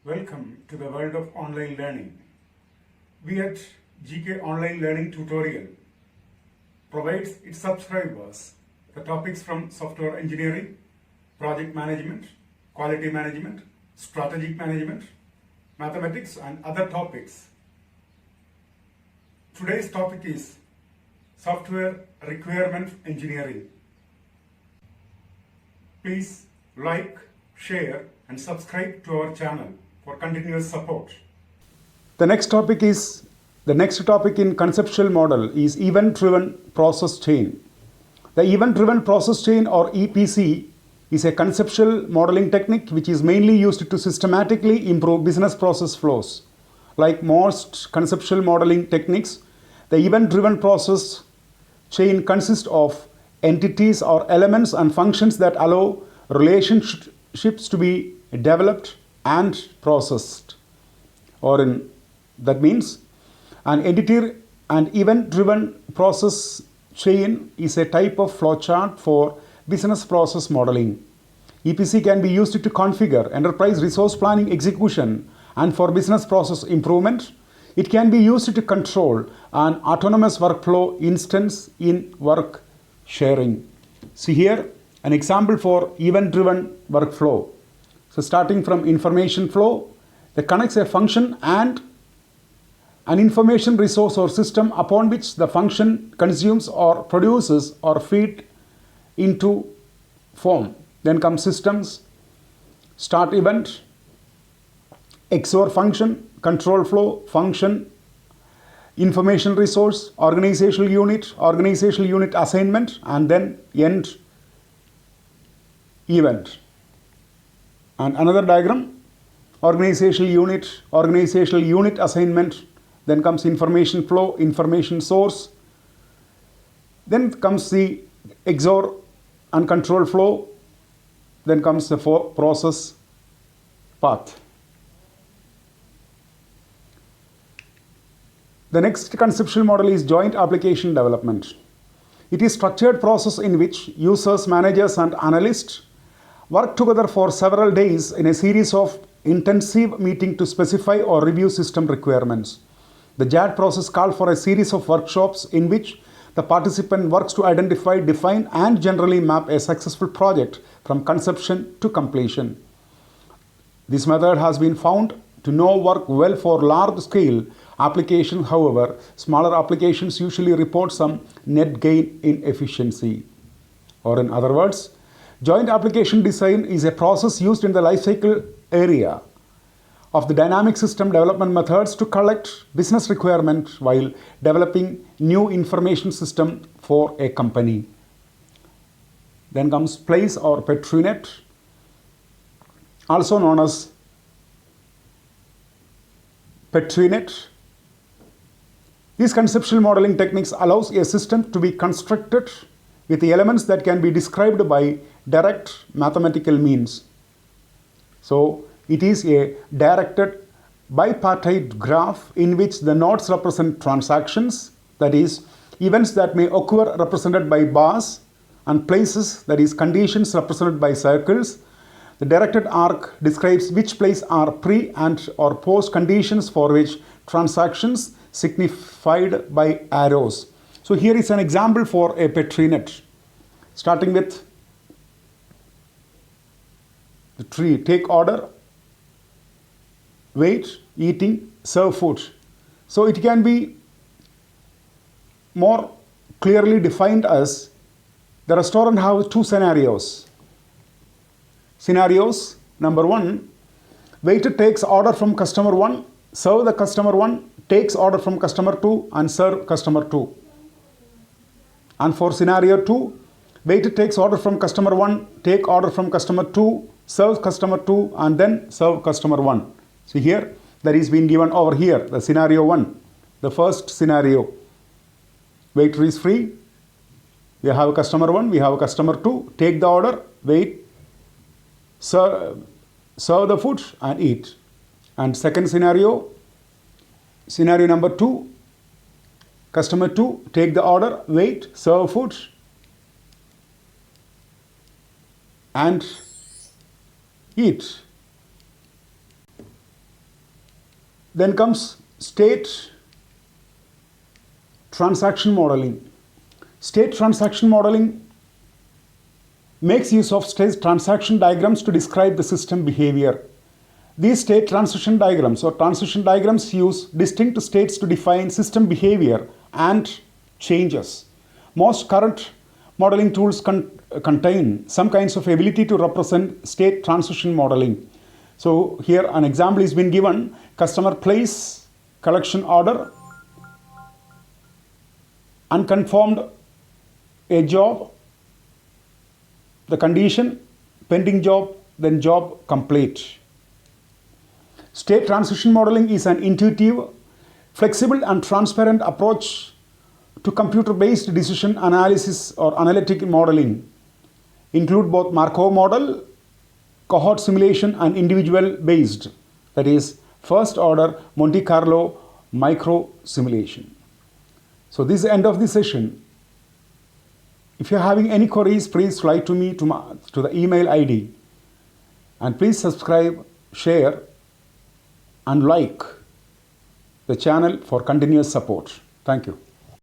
Welcome to the world of online learning. We at GK Online Learning Tutorial provides its subscribers the topics from software engineering, project management, quality management, strategic management, mathematics and other topics. Today's topic is software requirement engineering. Please like, share and subscribe to our channel for continuous support. The next topic in conceptual model is event-driven process chain. The event-driven process chain or EPC is a conceptual modeling technique which is mainly used to systematically improve business process flows. Like most conceptual modeling techniques, the event-driven process chain consists of entities or elements and functions that allow relationships to be developed and processed. That means an entity and event-driven process chain is a type of flowchart for business process modeling. EPC can be used to configure enterprise resource planning execution and for business process improvement. It can be used to control an autonomous workflow instance in work sharing. See here an example for event-driven workflow. So starting from information flow, that connects a function and an information resource or system upon which the function consumes or produces or feed into form. Then comes systems, start event, XOR function, control flow, function, information resource, organizational unit assignment, and then end event. And another diagram, organizational unit assignment, then comes information flow, information source, then comes the XOR and control flow, then comes the process path. The next conceptual model is joint application development. It is a structured process in which users, managers and analysts work together for several days in a series of intensive meetings to specify or review system requirements. The JAD process calls for a series of workshops in which the participant works to identify, define and generally map a successful project from conception to completion. This method has been found to work well for large-scale applications. However, smaller applications usually report some net gain in efficiency. Or in other words, joint application design is a process used in the lifecycle area of the dynamic system development methods to collect business requirements while developing new information system for a company. Then comes PLACE or PetriNet, also known as PetriNet. These conceptual modeling techniques allows a system to be constructed with the elements that can be described by direct mathematical means. So it is a directed bipartite graph in which the nodes represent transactions, that is, events that may occur represented by bars, and places, that is, conditions represented by circles. The directed arc describes which place are pre and or post conditions for which transactions signified by arrows. So here is an example for a PetriNet. Starting with the tree, take order, wait, eating, serve food. So it can be more clearly defined as the restaurant has two scenarios. Scenarios, number one, waiter takes order from customer 1, serve the customer 1, takes order from customer 2 and serve customer 2. And for scenario 2, waiter takes order from customer 1, take order from customer 2, serve customer 2 and then serve customer 1. See here, that is been given over here, the scenario 1, the first scenario. Waiter is free, we have a customer 1, we have a customer 2, take the order, wait, serve the food and eat. And second scenario, scenario number 2, customer 2, take the order, wait, serve food and eat. Then comes state transaction modeling. State transaction modeling makes use of state transaction diagrams to describe the system behavior. These state transition diagrams or transition diagrams use distinct states to define system behavior and changes. Most current modeling tools contain some kinds of ability to represent state transition modeling. So here an example is been given: customer place collection order, unconfirmed a job, the condition pending job, then job complete. State transition modeling is an intuitive, flexible and transparent approach to computer-based decision analysis or analytic modeling. Include both Markov model, cohort simulation and individual based, that is first order Monte Carlo micro simulation. So this is the end of the session. If you're having any queries, please write to me to the email ID, and please subscribe, share and like the channel for continuous support. Thank you.